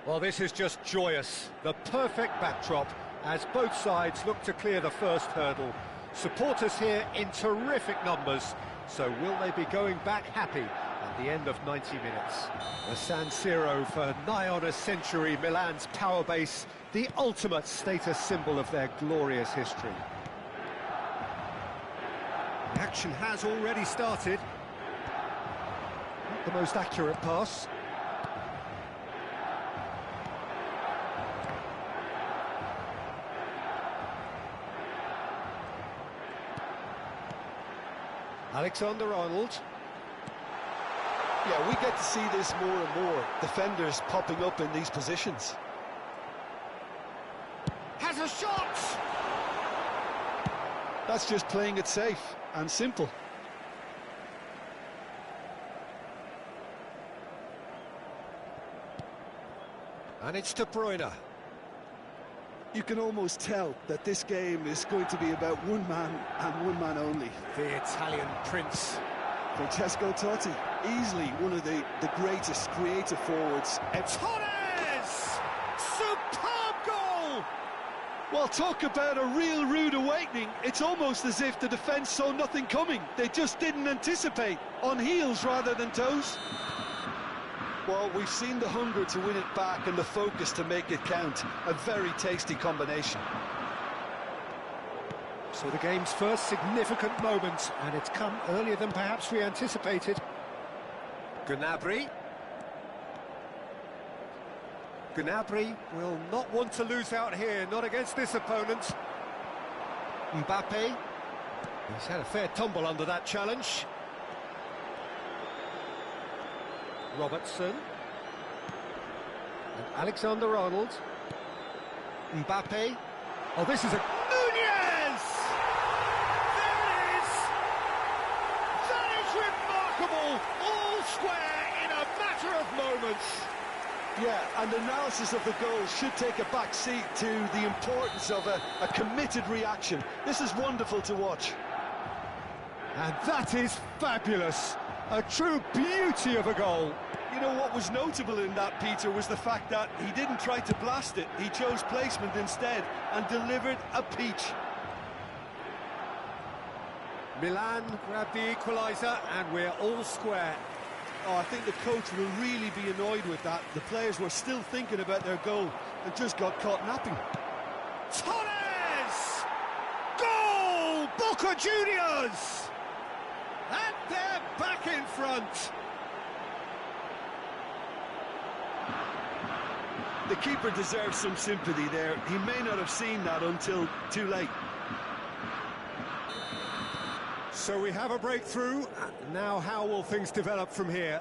Well, this is just joyous. The perfect backdrop as both sides look to clear the first hurdle. Supporters here in terrific numbers, so will they be going back happy at the end of 90 minutes? The San Siro for nigh on a century, Milan's power base, the ultimate status symbol of their glorious history. The action has already started. Not the most accurate pass. Alexander-Arnold. Yeah, we get to see this more and more. Defenders popping up in these positions. Has a shot! That's just playing it safe and simple. And it's De Bruyne. You can almost tell that this game is going to be about one man and one man only. The Italian prince. Francesco Totti, easily one of the greatest creative forwards. Torres! Superb goal! Well, talk about a real rude awakening. It's almost as if the defence saw nothing coming. They just didn't anticipate. On heels rather than toes. Well, we've seen the hunger to win it back and the focus to make it count. A very tasty combination. So the game's first significant moment, and it's come earlier than perhaps we anticipated. Gnabry. Gnabry will not want to lose out here, not against this opponent. Mbappe. He's had a fair tumble under that challenge. Robertson. And Alexander-Arnold. Mbappe. Oh, this is a... Nunez! There it is! That is remarkable! All square in a matter of moments. Yeah, and analysis of the goal should take a back seat to the importance of a committed reaction. This is wonderful to watch. And that is fabulous! A true beauty of a goal. You know what was notable in that, Peter, was the fact that he didn't try to blast it. He chose placement instead and delivered a peach. Milan grabbed the equaliser and we're all square. Oh, I think the coach will really be annoyed with that. The players were still thinking about their goal and just got caught napping. Torres! Goal! Boca Juniors! And they're back in front. The keeper deserves some sympathy there. He may not have seen that until too late. So we have a breakthrough. Now how will things develop from here?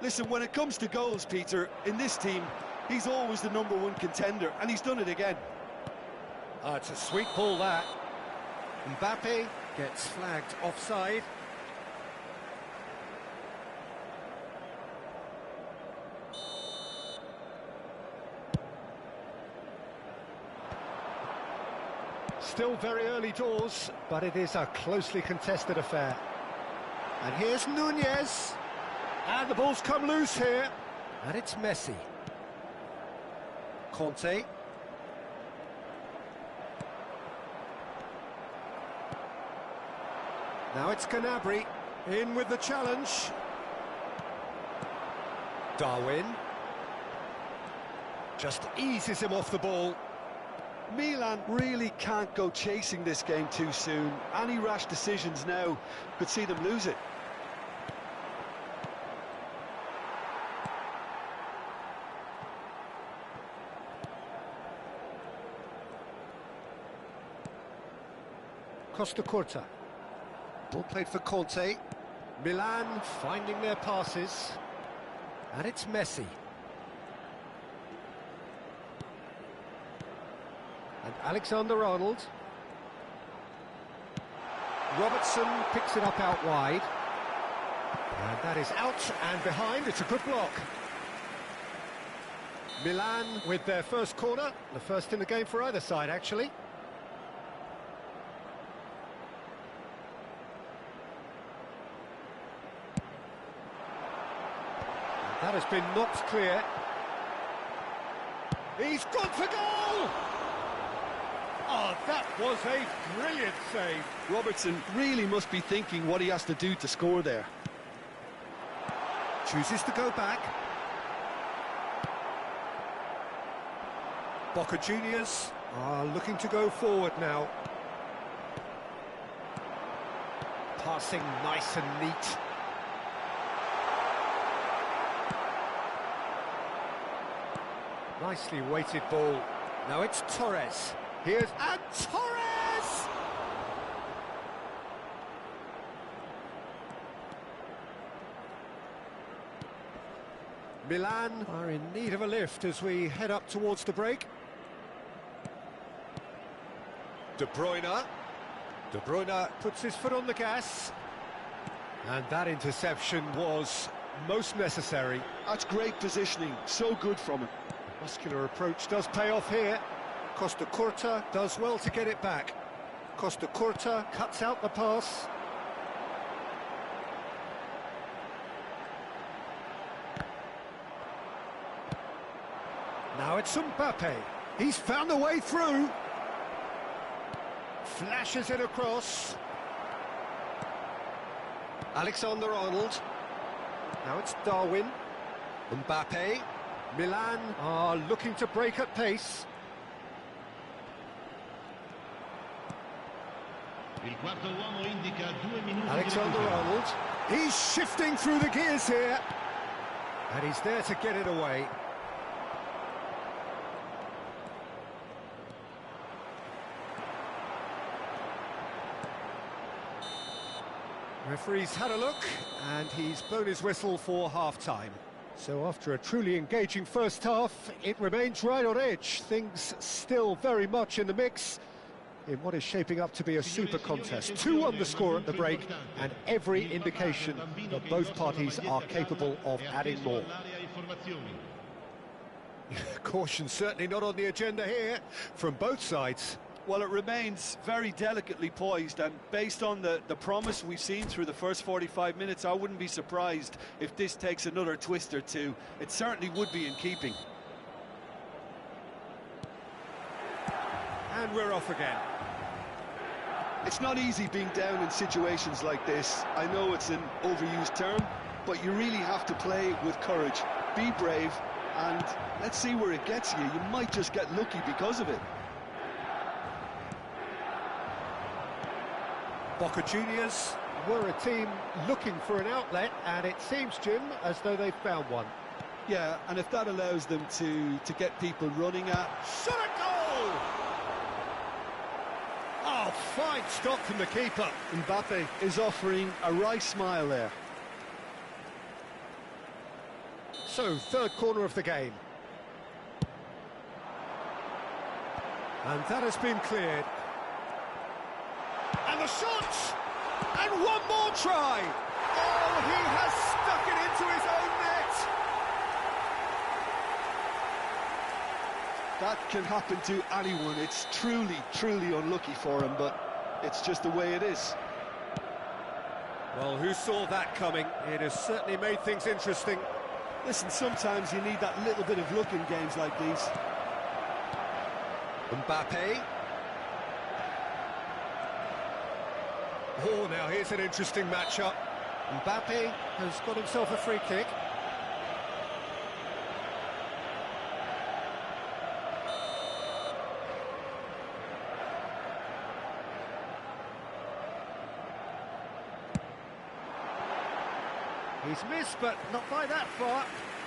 Listen, when it comes to goals, Peter, in this team, he's always the #1 contender, and he's done it again. It's a sweet ball, that. Mbappe gets flagged offside. Still very early doors, but it is a closely contested affair. And here's Nunez. And the ball's come loose here. And it's Messi. Conte. Now it's Gnabry. In with the challenge. Darwin. Just eases him off the ball. Milan really can't go chasing this game too soon. Any rash decisions now could see them lose it. Costa Curta. Ball played for Conte. Milan finding their passes. And it's Messi. And Alexander-Arnold. Robertson picks it up out wide. And that is out and behind. It's a good block. Milan with their first corner. The first in the game for either side, actually. And that has been knocked clear. He's gone for goal! Oh, that was a brilliant save. Robertson really must be thinking what he has to do to score there. Chooses to go back. Boca Juniors are looking to go forward now. Passing nice and neat. Nicely weighted ball. Now it's Torres. Here's Torres! Milan are in need of a lift as we head up towards the break. De Bruyne. De Bruyne puts his foot on the gas. And that interception was most necessary. That's great positioning, so good from him. Muscular approach does pay off here. Costa Curta does well to get it back. Costa Curta cuts out the pass. Now it's Mbappe. He's found a way through. Flashes it across. Alexander-Arnold. Now it's Darwin. Mbappe. Milan are looking to break at pace. Alexander-Arnold. He's shifting through the gears here. And he's there to get it away. Referee's had a look, and he's blown his whistle for half-time. So after a truly engaging first half, it remains right on edge. Things still very much in the mix in what is shaping up to be a super contest. 2-1 the score at the break, and every indication that both parties are capable of adding more. Caution certainly not on the agenda here from both sides. Well, it remains very delicately poised, and based on the promise we've seen through the first 45 minutes, I wouldn't be surprised if this takes another twist or two. It certainly would be in keeping. And we're off again. It's not easy being down in situations like this. I know it's an overused term, but you really have to play with courage. Be brave, and let's see where it gets you. You might just get lucky because of it. Boca Juniors were a team looking for an outlet, and it seems, Jim, as though they've found one. Yeah, and if that allows them to get people running at... Shot a goal! Oh, fine stop from the keeper. Mbappe is offering a wry smile there. So, third corner of the game. And that has been cleared. And the shot! And one more try! Oh, he has stuck it into his own net! That can happen to anyone. It's truly, truly unlucky for him, but it's just the way it is. Well, who saw that coming? It has certainly made things interesting. Listen, sometimes you need that little bit of luck in games like these. Mbappe. Oh, now here's an interesting matchup. Mbappe has got himself a free kick. He's missed, but not by that far.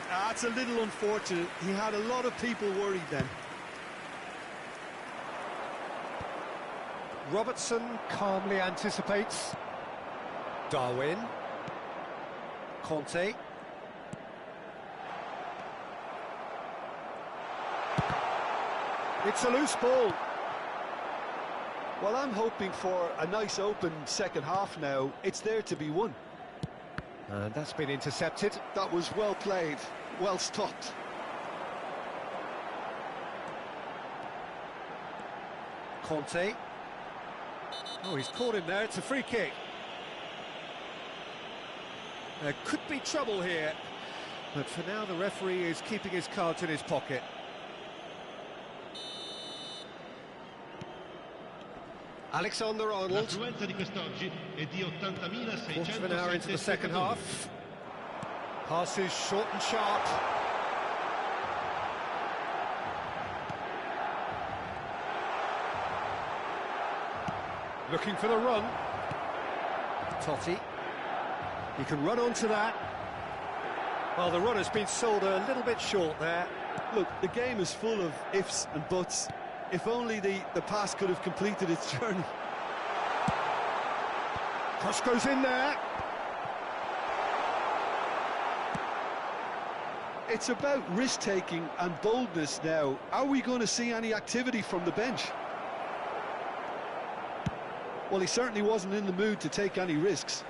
That's a little unfortunate. He had a lot of people worried then. Robertson calmly anticipates. Darwin. Conte. It's a loose ball. Well, I'm hoping for a nice open second half now. It's there to be won. And that's been intercepted. That was well played, well stopped. Conte. Oh, he's caught him there. It's a free kick. There could be trouble here, but for now the referee is keeping his cards in his pocket. Alexander-Arnold. L'affluenza di quest'oggi è di Quarter of an hour into the 80.607 second spettatori. half. Passes short and sharp. Looking for the run. Totti. He can run onto that. Well, the run has been sold a little bit short there. Look, the game is full of ifs and buts. If only the pass could have completed its journey. Cross goes in there. It's about risk-taking and boldness now. Are we going to see any activity from the bench? Well, he certainly wasn't in the mood to take any risks.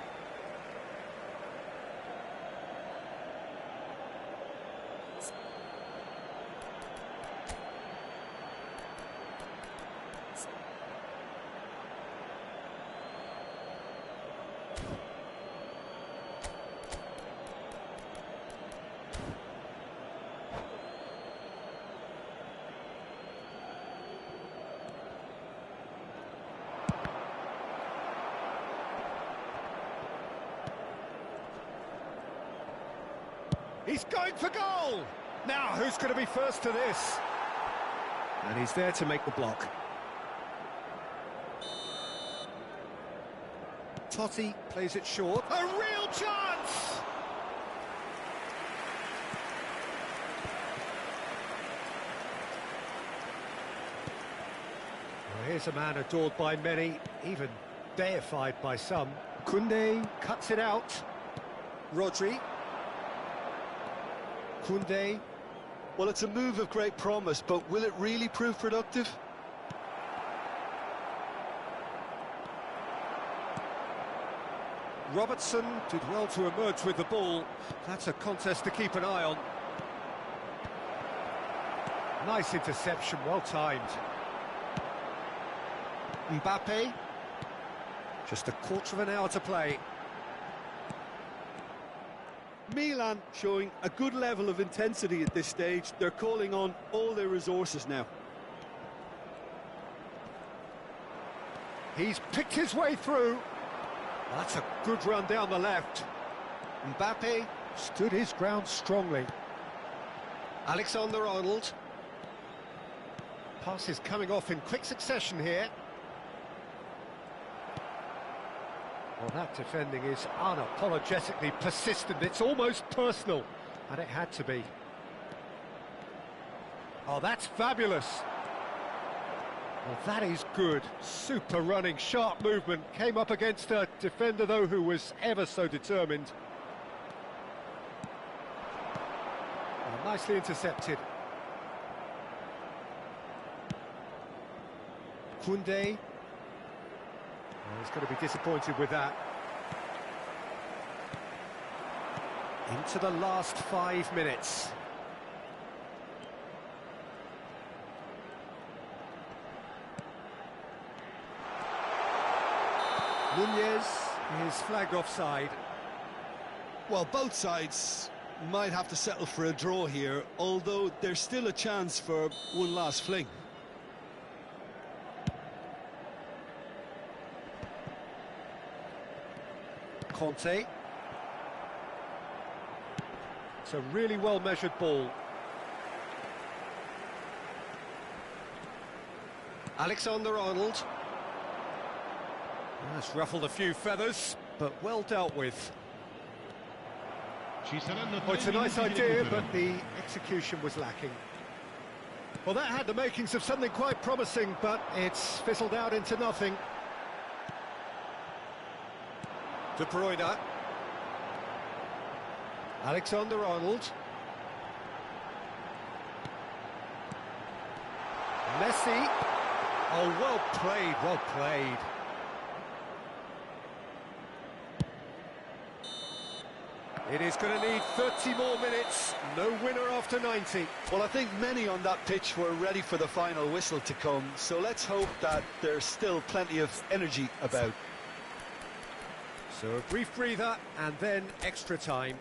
He's going for goal! Now, who's going to be first to this? And he's there to make the block. Totti plays it short. A real chance! Well, here's a man adored by many, even deified by some. Koundé cuts it out. Rodri. Koundé. Well, it's a move of great promise, but will it really prove productive? Robertson did well to emerge with the ball. That's a contest to keep an eye on. Nice interception, well timed. Mbappe. Just a quarter of an hour to play. Milan showing a good level of intensity at this stage. They're calling on all their resources now. He's picked his way through. That's a good run down the left. Mbappe stood his ground strongly. Alexander-Arnold. Passes coming off in quick succession here. Well, that defending is unapologetically persistent. It's almost personal, and it had to be. Oh, that's fabulous. Well, that is good. Super running, sharp movement. Came up against a defender, though, who was ever so determined. Well, nicely intercepted. Koundé. Well, he's going to be disappointed with that. Into the last 5 minutes. Nunez is flagged offside. Well, both sides might have to settle for a draw here, although there's still a chance for one last fling. Conte. It's a really well-measured ball. Alexander-Arnold. That's ruffled a few feathers, but well dealt with. Oh, it's a nice idea, but the execution was lacking. Well, that had the makings of something quite promising, but it's fizzled out into nothing. De Bruyne. Alexander-Arnold. Messi. Oh, well played, well played. It is going to need 30 more minutes. No winner after 90. Well, I think many on that pitch were ready for the final whistle to come, so let's hope that there's still plenty of energy about. So a brief breather and then extra time.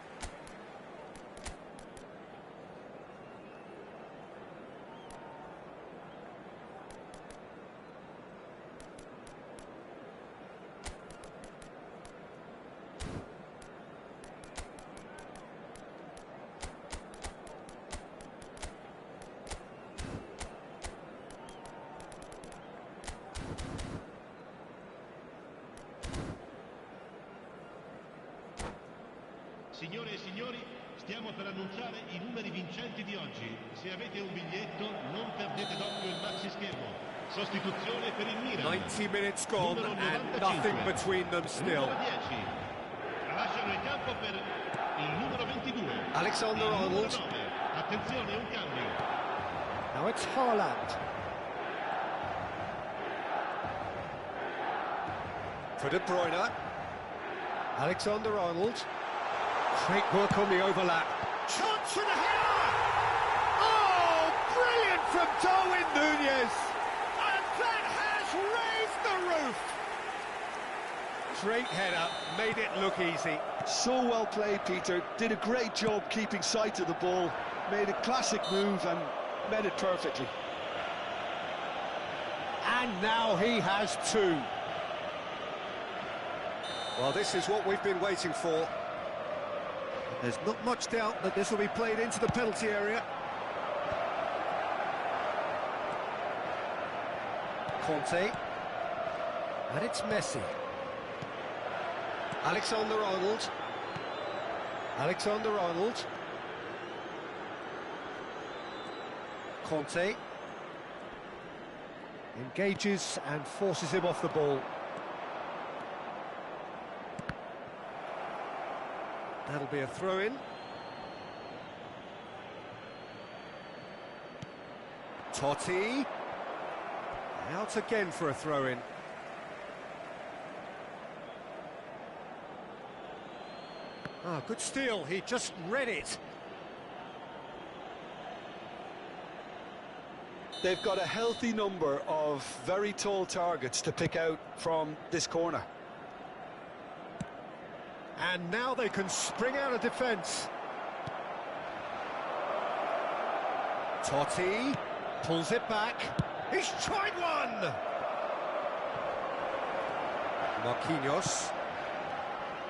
Signore e signori, stiamo per annunciare i numeri vincenti di oggi. Se avete un biglietto, non perdete d'occhio il maxi schermo. Sostituzione per il Milan. 90 minutes gone and nothing between them still. Numero 10. Lasciano il campo per il numero 22. Alexander-Arnold. 9. Attenzione, un cambio. Now it's Haaland. For De Bruyne. Alexander-Arnold. Great work on the overlap. Chance for the header! Oh, brilliant from Darwin Núñez! And that has raised the roof! Great header, made it look easy. So well played, Peter. Did a great job keeping sight of the ball. Made a classic move and met it perfectly. And now he has two. Well, this is what we've been waiting for. There's not much doubt that this will be played into the penalty area. Conte. And it's Messi. Alexander-Arnold. Alexander-Arnold. Conte. Engages and forces him off the ball. That'll be a throw-in. Totti. Out again for a throw-in. Ah, good steal. He just read it. They've got a healthy number of very tall targets to pick out from this corner. And now they can spring out of defence. Totti pulls it back. He's tried one! Marquinhos.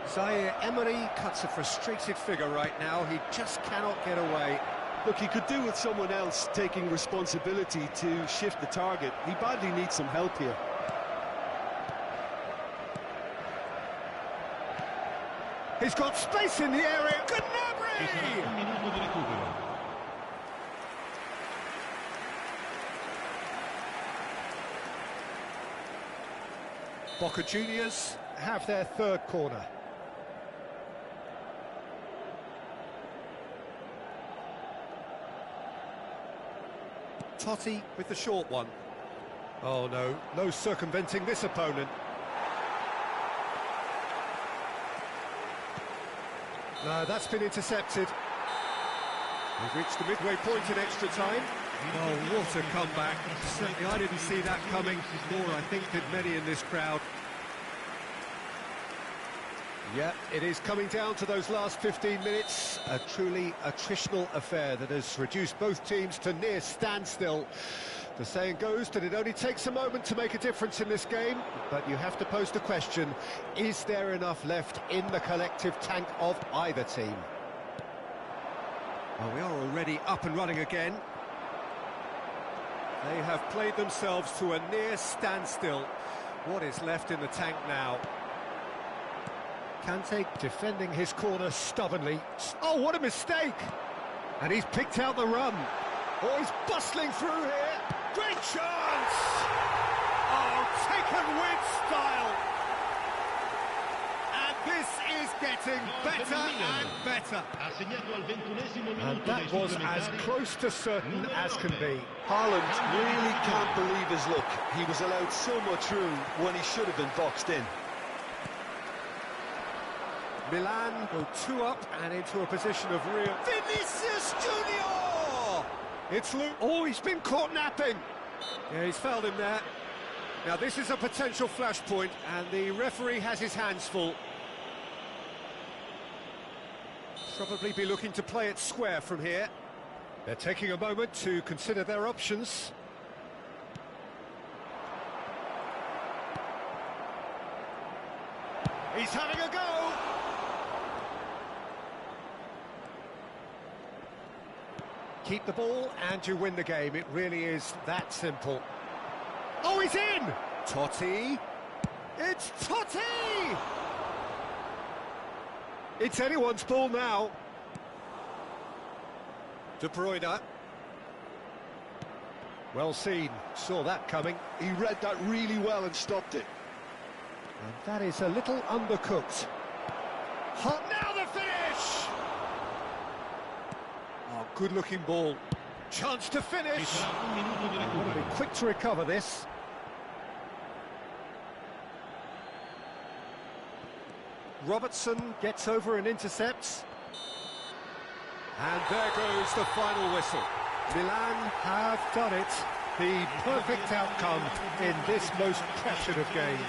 Zaire Emery cuts a frustrated figure right now. He just cannot get away. Look, he could do with someone else taking responsibility to shift the target. He badly needs some help here. He's got space in the area. Gnabry! Un minuto di recupero. Boca Juniors have their third corner. Totti with the short one. Oh no, no circumventing this opponent. No, that's been intercepted. We've reached the midway point in extra time. Oh, what a comeback. Certainly I didn't see that coming, nor I think did many in this crowd. Yeah, it is coming down to those last 15 minutes. A truly attritional affair that has reduced both teams to near standstill. The saying goes that it only takes a moment to make a difference in this game, but you have to pose the question, is there enough left in the collective tank of either team? Well, we are already up and running again. They have played themselves to a near standstill. What is left in the tank now? Kante defending his corner stubbornly. Oh, what a mistake! And he's picked out the run. Oh, he's bustling through here. Great chance! Oh, taken with style. And this is getting better and better. And that was as close to certain as can be. Haaland really can't believe his luck. He was allowed so much room when he should have been boxed in. Milan go 2 up and into a position of real... Vinicius Junior! It's Luke. Oh, he's been caught napping. Yeah, he's fouled him there. Now, this is a potential flashpoint, and the referee has his hands full. Probably be looking to play it square from here. They're taking a moment to consider their options. He's having a go! Keep the ball and you win the game. It really is that simple. Oh, he's in! Totti. It's Totti! It's anyone's ball now. De Bruyne. Well seen, saw that coming. He read that really well and stopped it. And that is a little undercooked. Hot, now the finish! Oh, good-looking ball. Chance to finish. Want to be quick to recover this. Robertson gets over and intercepts. And there goes the final whistle. Milan have done it. The perfect outcome in this most pressured of games.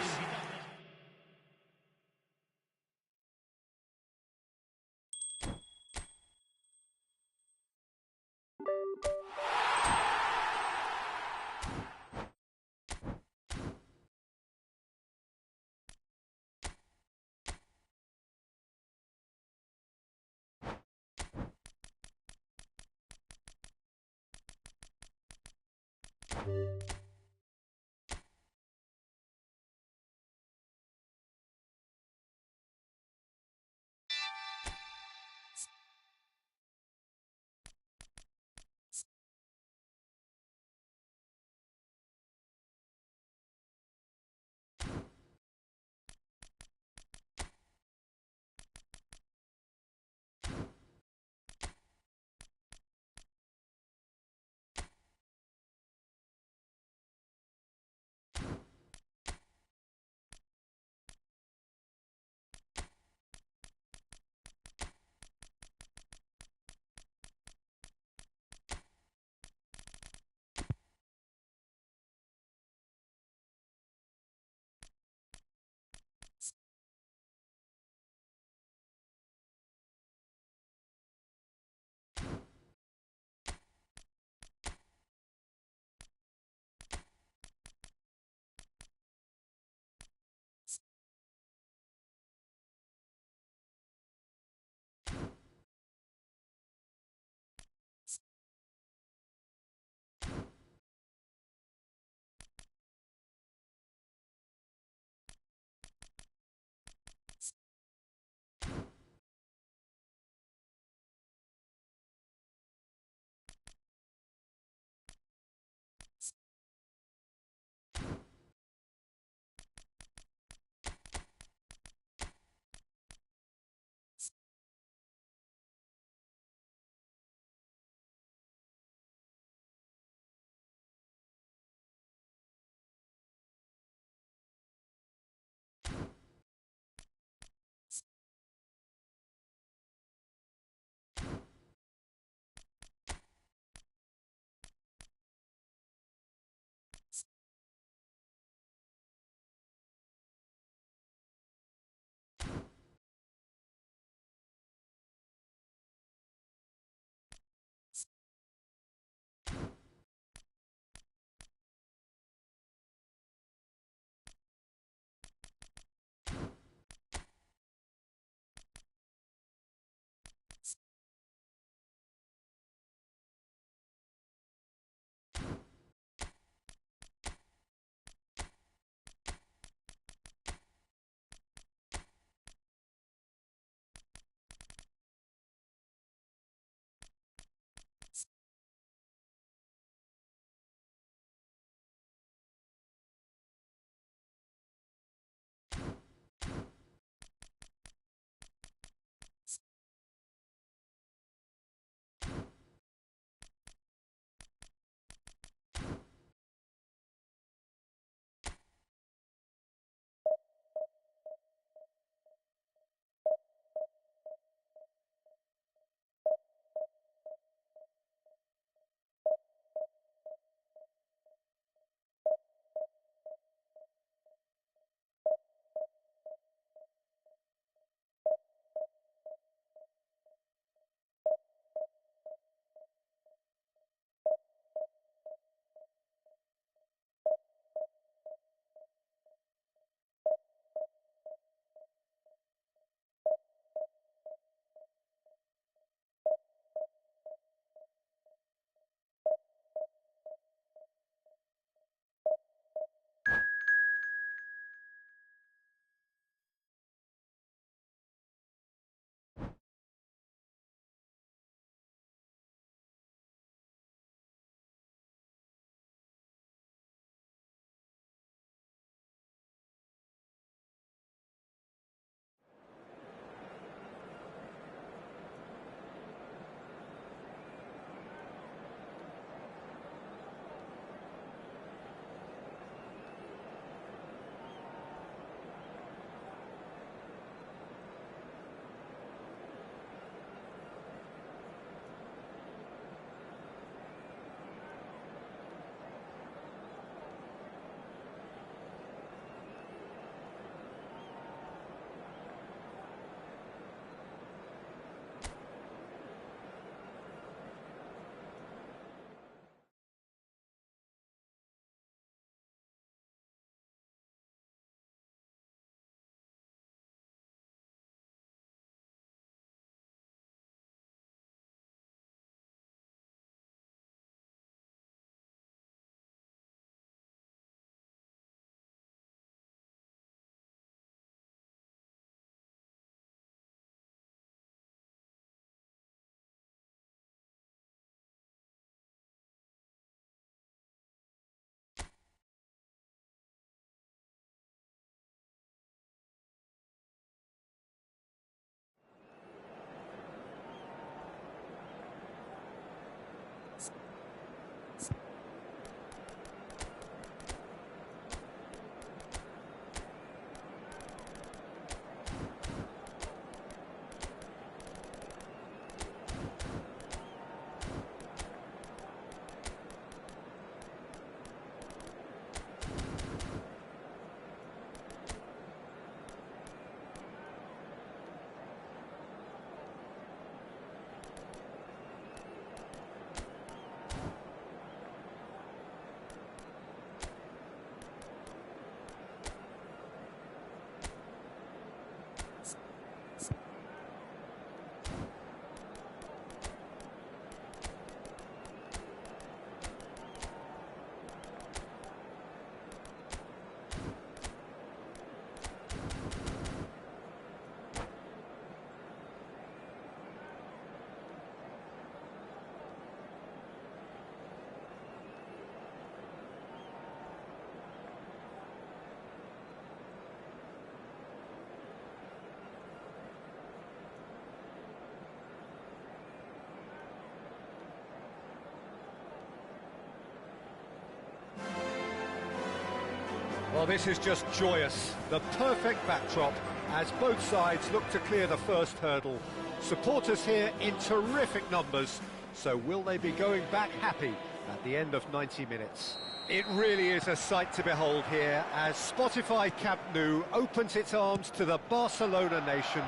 Well, this is just joyous. The perfect backdrop as both sides look to clear the first hurdle. Supporters here in terrific numbers. So will they be going back happy at the end of 90 minutes? It really is a sight to behold here as Spotify Camp Nou opens its arms to the Barcelona nation,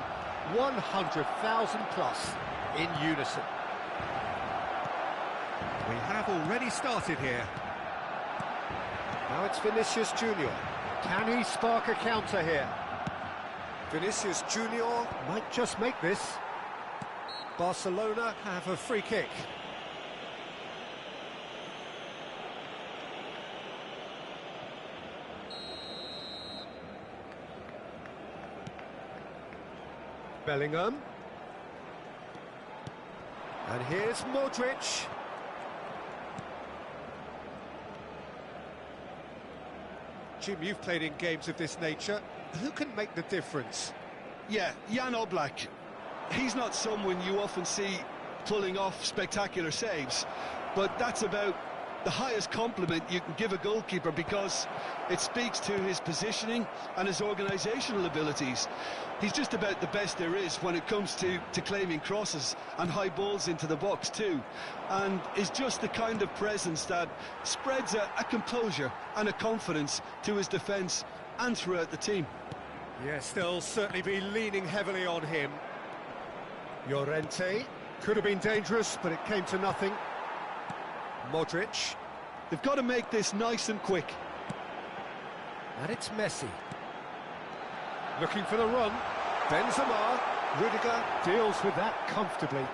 100,000 plus in unison. We have already started here. Now it's Vinicius Junior. Can he spark a counter here? Vinicius Junior might just make this. Barcelona have a free kick. Bellingham. And here's Modric. Jim, you've played in games of this nature. Who can make the difference? Yeah, Jan Oblak. He's not someone you often see pulling off spectacular saves, but that's about the highest compliment you can give a goalkeeper because it speaks to his positioning and his organisational abilities. He's just about the best there is when it comes to claiming crosses and high balls into the box too, and is just the kind of presence that spreads a composure and a confidence to his defence and throughout the team. Yes, they'll certainly be leaning heavily on him. Llorente could have been dangerous, but it came to nothing. Modric. They've got to make this nice and quick. And it's Messi. Looking for the run. Benzema. Rudiger deals with that comfortably.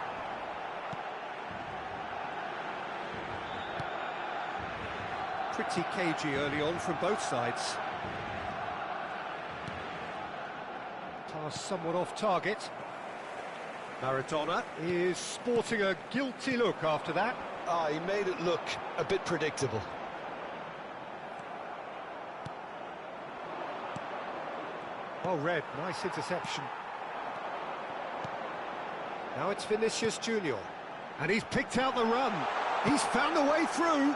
Pretty cagey early on from both sides. Pass somewhat off target. Maradona is sporting a guilty look after that. He made it look a bit predictable. Well read, nice interception. Now it's Vinicius Junior. And he's picked out the run. He's found a way through.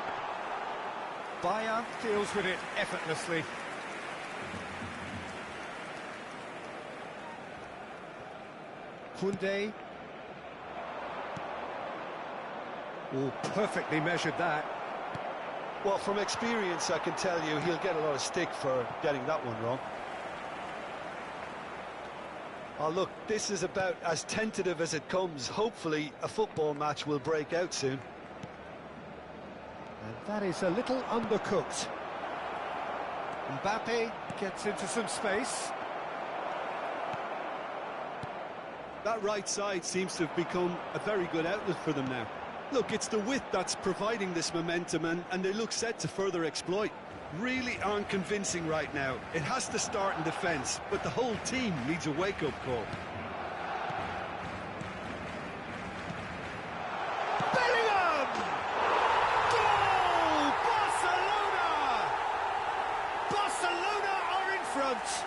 Bayer deals with it effortlessly. Koundé. Oh, perfectly measured that. Well, from experience, I can tell you he'll get a lot of stick for getting that one wrong. Oh, look, this is about as tentative as it comes. Hopefully, a football match will break out soon. And that is a little undercooked. Mbappe gets into some space. That right side seems to have become a very good outlet for them now. Look, it's the width that's providing this momentum, and they look set to further exploit. Really aren't convincing right now. It has to start in defence, but the whole team needs a wake-up call. Bellingham! Goal! Barcelona! Barcelona are in front.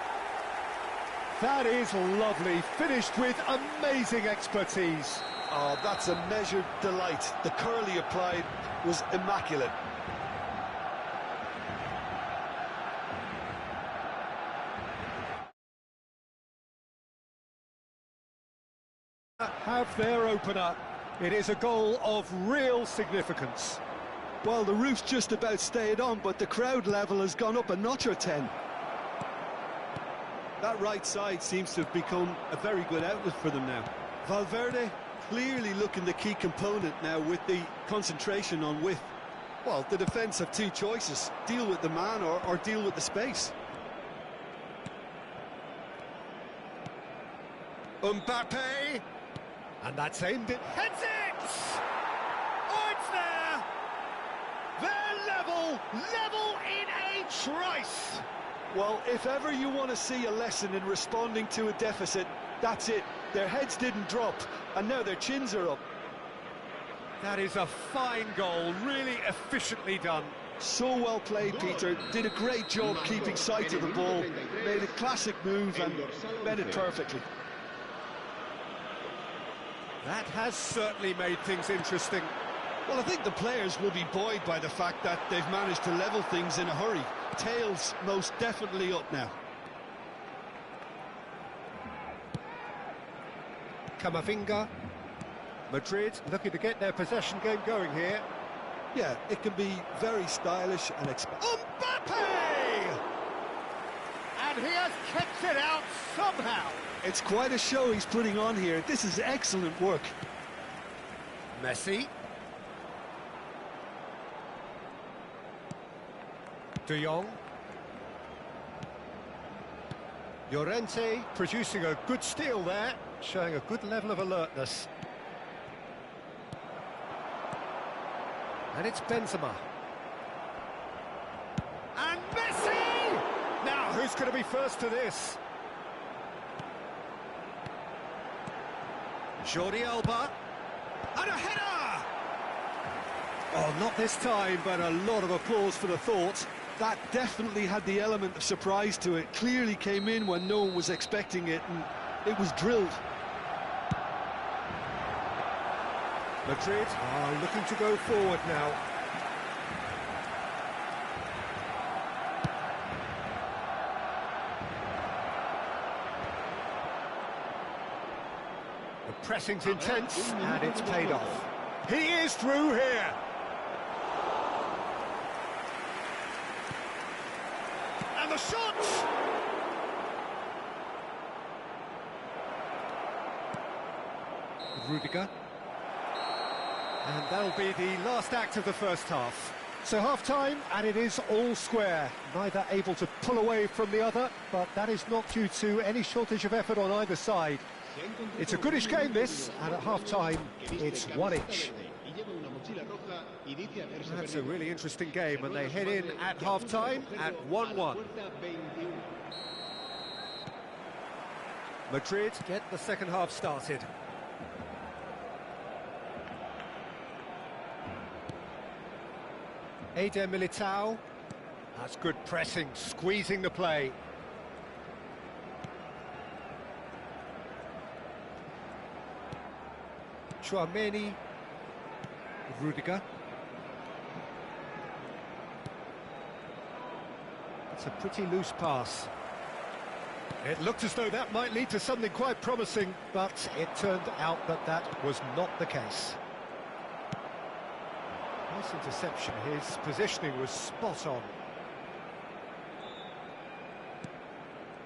That is lovely, finished with amazing expertise. Oh, that's a measured delight. The curl he applied was immaculate. Have their opener. It is a goal of real significance. Well, the roof's just about stayed on, but the crowd level has gone up a notch or 10. That right side seems to have become a very good outlet for them now. Valverde clearly looking the key component now with the concentration on width. Well, the defence have two choices: deal with the man or deal with the space. Mbappe, and that's aimed it. Heads it! Oh, it's there! They're level in a trice! Well, if ever you want to see a lesson in responding to a deficit, that's it. Their heads didn't drop, and now their chins are up. That is a fine goal, really efficiently done. So well played, Peter. Did a great job keeping sight of the ball. Made a classic move and met it perfectly. That has certainly made things interesting. Well, I think the players will be buoyed by the fact that they've managed to level things in a hurry. Tails most definitely up now. Camavinga. Madrid looking to get their possession game going here. Yeah, it can be very stylish and Mbappe! And he has kicked it out somehow. It's quite a show he's putting on here. This is excellent work. Messi. De Jong. Llorente producing a good steal there, showing a good level of alertness. And it's Benzema. And Messi! Now, who's going to be first to this? Jordi Alba. And a header! Oh, not this time, but a lot of applause for the thought. That definitely had the element of surprise to it. Clearly came in when no one was expecting it, and it was drilled. Madrid are looking to go forward now. The pressing's intense, and it's paid off. He is through here. And the shot! Rudiger. And that'll be the last act of the first half. So half-time, and it is all square. Neither able to pull away from the other, but that is not due to any shortage of effort on either side. It's a goodish game, this, and at half-time, it's one each. That's a really interesting game, and they head in at half-time at 1-1. Madrid get the second half started. Eder Militao. That's good pressing, squeezing the play. Chouameni. Rudiger. It's a pretty loose pass. It looked as though that might lead to something quite promising, but it turned out that that was not the case. Nice interception, his positioning was spot on.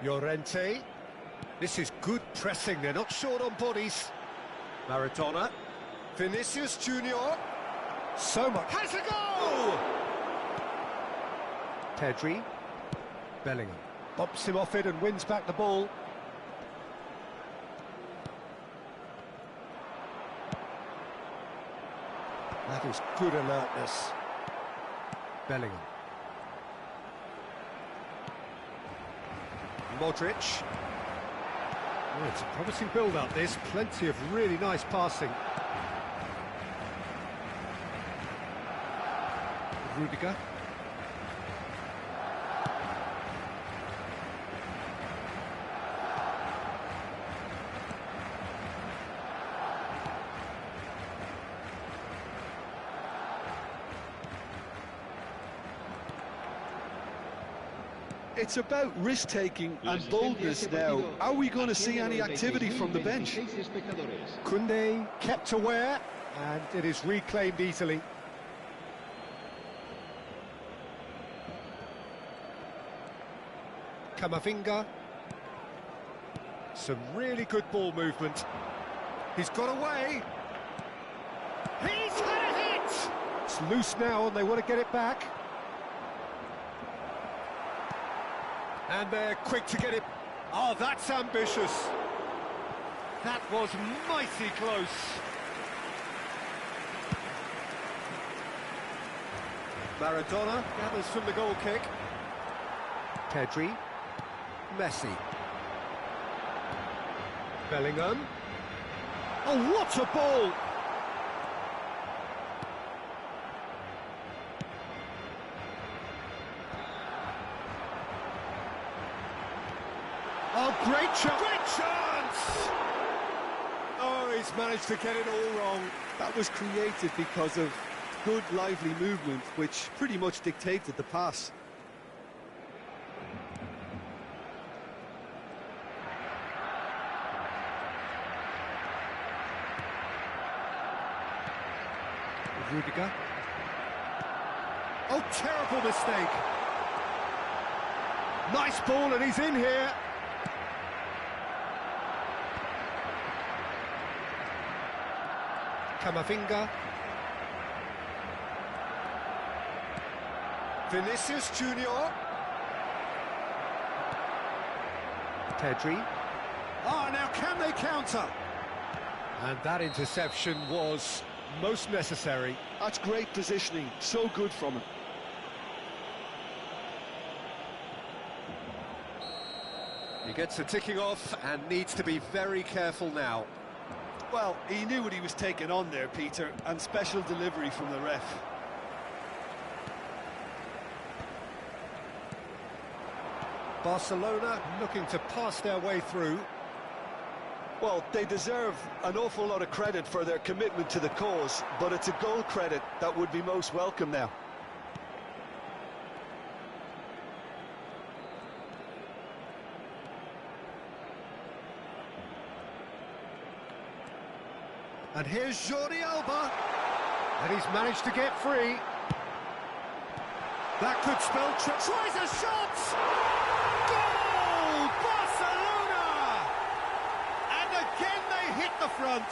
Llorente. This is good pressing, they're not short on bodies. Maradona. Vinicius Junior. So much. Has a goal! Pedri. Bellingham. Bumps him off it and wins back the ball. That is good alertness. Bellingham. Modric. Oh, it's a promising build-up, this. Plenty of really nice passing. Rudiger. It's about risk-taking and boldness now. Are we going to see any activity from the bench? Koundé kept aware, and it is reclaimed easily. Camavinga. Some really good ball movement. He's got away. He's had a hit! It's loose now, and they want to get it back. And they're quick to get it. Oh, that's ambitious. That was mighty close. Maradona gathers from the goal kick. Pedri. Messi. Bellingham. Oh, what a ball! Oh, great chance! Great chance! Oh, he's managed to get it all wrong. That was created because of good, lively movement, which pretty much dictated the pass. Rudiger. Oh, terrible mistake. Nice ball, and he's in here. Camavinga. Vinicius Junior. Pedri. Ah, now can they counter? And that interception was most necessary. That's great positioning, so good from him. He gets the ticking off and needs to be very careful now. Well, he knew what he was taking on there, Peter, and special delivery from the ref. Barcelona looking to pass their way through. Well, they deserve an awful lot of credit for their commitment to the cause, but it's a goal credit that would be most welcome now. And here's Jordi Alba. And he's managed to get free. That could spell tries a shot! Goal! Barcelona! And again they hit the front.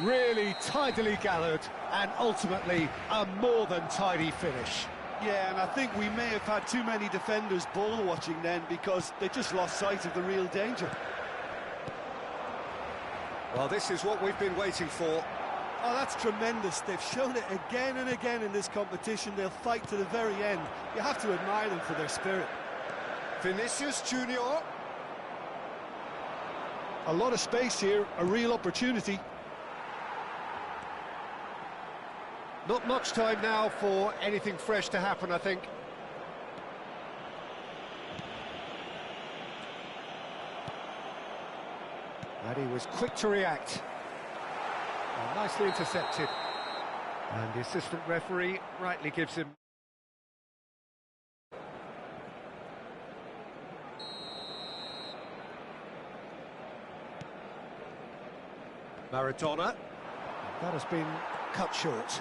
Really tidily gathered, and ultimately a more than tidy finish. Yeah, and I think we may have had too many defenders ball watching then, because they just lost sight of the real danger. Well, this is what we've been waiting for. Oh, that's tremendous. They've shown it again and again in this competition. They'll fight to the very end. You have to admire them for their spirit. Vinicius Junior. A lot of space here, a real opportunity. Not much time now for anything fresh to happen, I think. And he was quick to react. Well, nicely intercepted. And the assistant referee rightly gives him... Maradona. That has been cut short.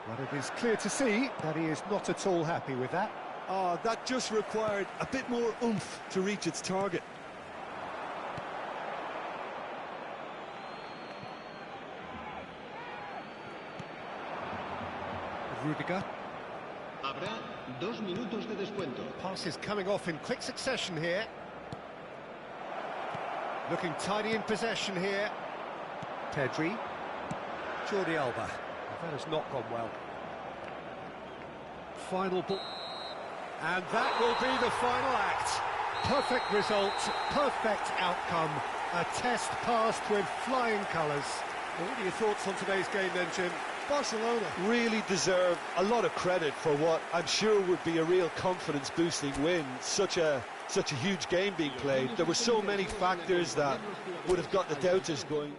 But it is clear to see that he is not at all happy with that. Oh, that just required a bit more oomph to reach its target. Rudiger. Habrá 2 minutos de descuento. Passes coming off in quick succession here. Looking tidy in possession here. Pedri. Jordi Alba. That has not gone well. Final ball. And that will be the final act. Perfect result, perfect outcome. A test passed with flying colours. What are your thoughts on today's game then, Jim? Barcelona really deserve a lot of credit for what I'm sure would be a real confidence-boosting win. Such a huge game being played. There were so many factors that would have got the doubters going.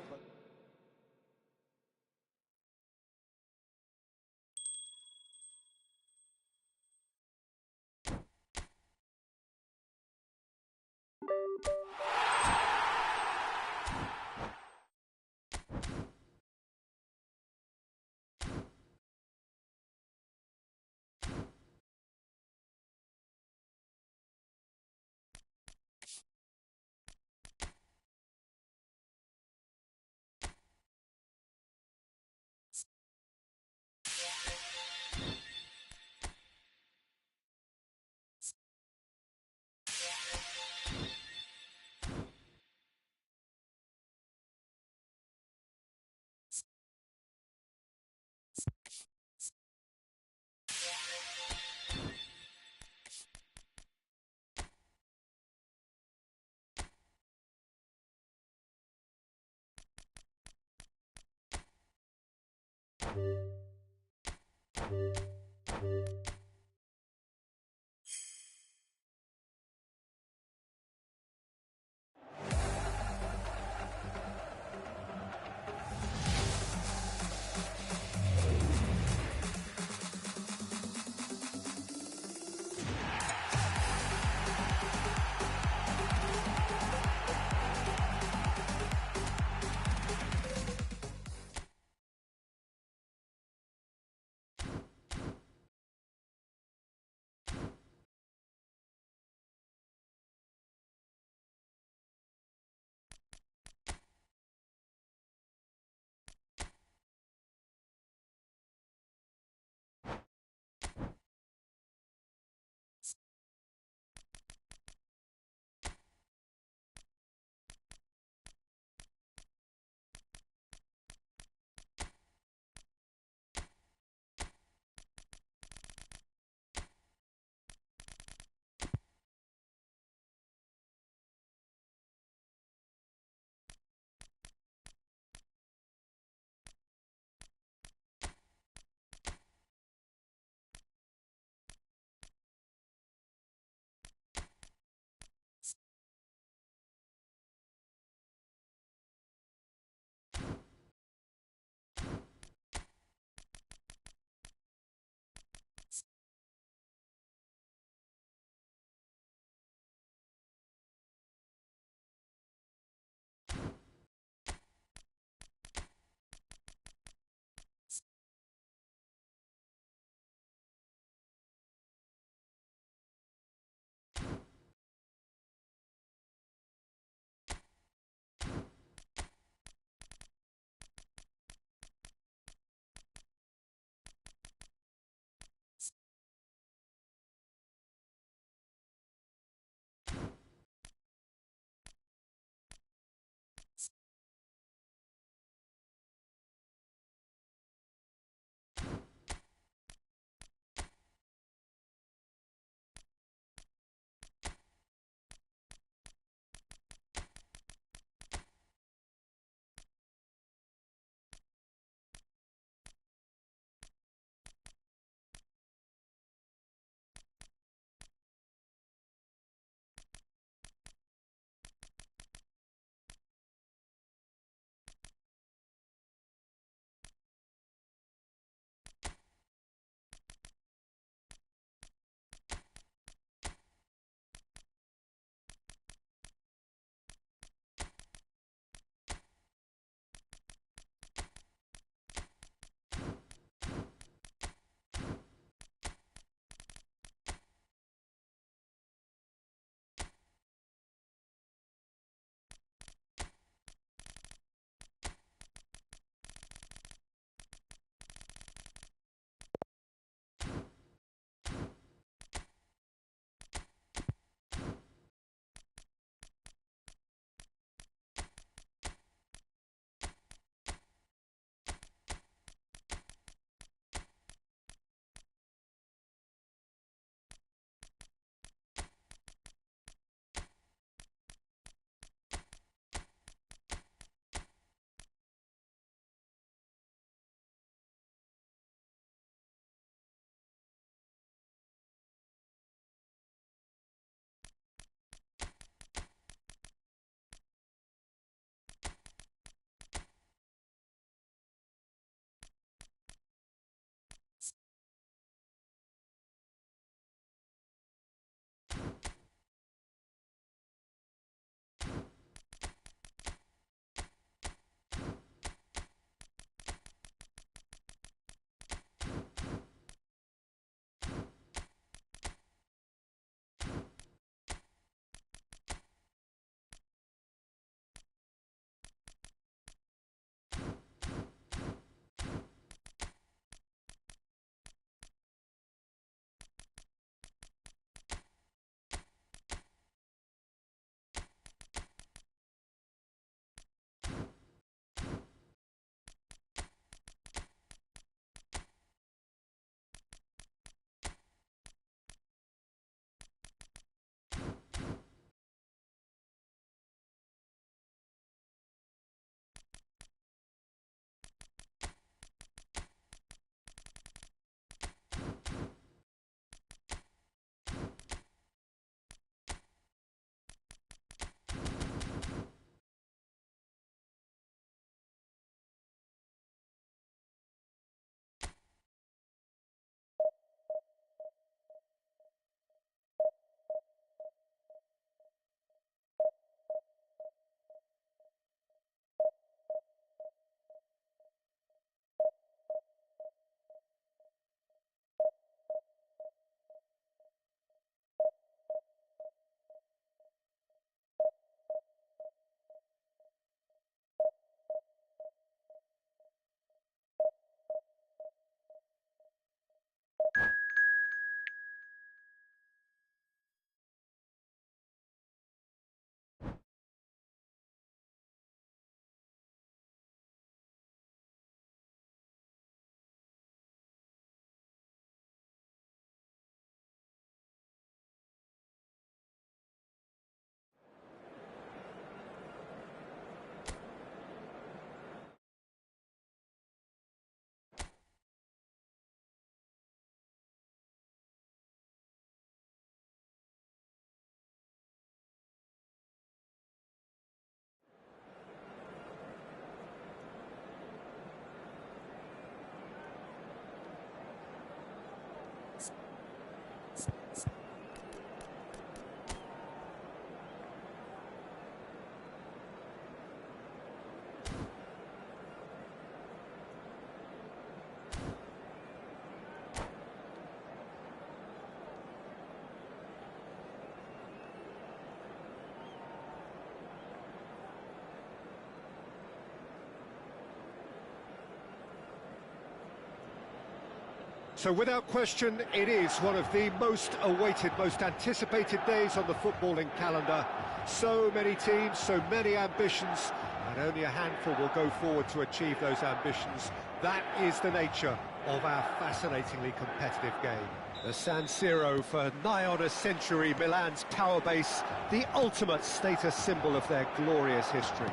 So without question, it is one of the most awaited, most anticipated days on the footballing calendar. So many teams, so many ambitions, and only a handful will go forward to achieve those ambitions. That is the nature of our fascinatingly competitive game. The San Siro for nigh on a century, Milan's power base, the ultimate status symbol of their glorious history.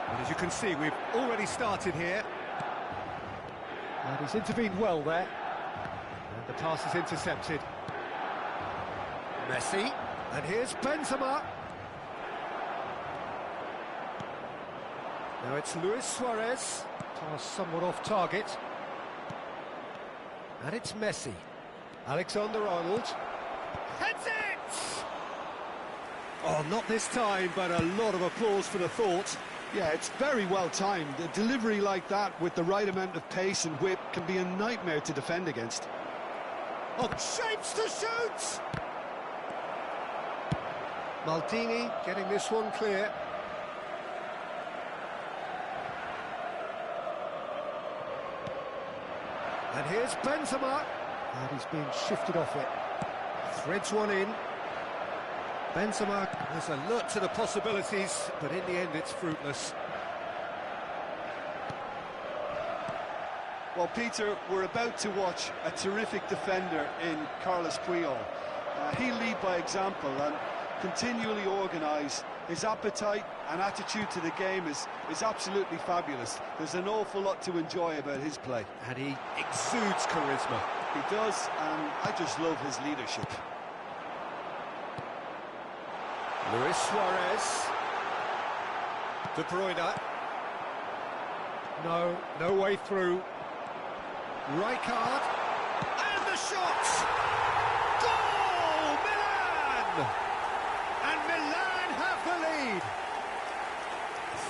And as you can see, we've already started here. And he's intervened well there. And the pass is intercepted. Messi. And here's Benzema. Now it's Luis Suarez. Pass somewhat off target. And it's Messi. Alexander-Arnold. Heads it! Oh, not this time, but a lot of applause for the thought. Yeah, it's very well timed. A delivery like that with the right amount of pace and whip can be a nightmare to defend against. Oh, shapes to shoot! Maldini getting this one clear. And here's Benzema. And he's being shifted off it. Threads one in. Benzema is alert to the possibilities, but in the end it's fruitless. Well, Peter, we're about to watch a terrific defender in Carlos Puyol. He'll lead by example and continually organise. His appetite and attitude to the game is absolutely fabulous. There's an awful lot to enjoy about his play. And he exudes charisma. He does, and I just love his leadership. Luis Suarez. De Bruyne. No way through. Rijkaard. And the shot! Goal! Milan! And Milan have the lead.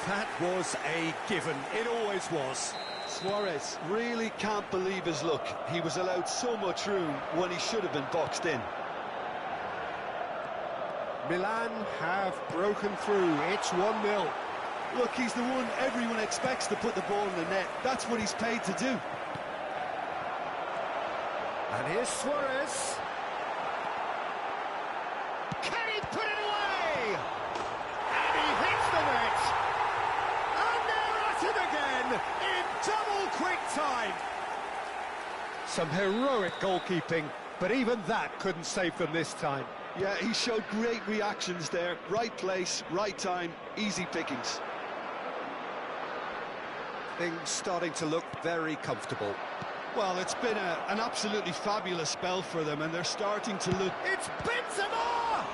That was a given. It always was. Suarez really can't believe his luck. He was allowed so much room when he should have been boxed in. Milan have broken through. It's 1-0. Look, he's the one everyone expects to put the ball in the net. That's what he's paid to do. And here's Suarez. Can he put it away? And he hits the net. And they're at it again in double quick time. Some heroic goalkeeping, but even that couldn't save them this time. Yeah, he showed great reactions there. Right place, right time, easy pickings. Things starting to look very comfortable. Well, it's been an absolutely fabulous spell for them, and they're starting to look... It's Benzema!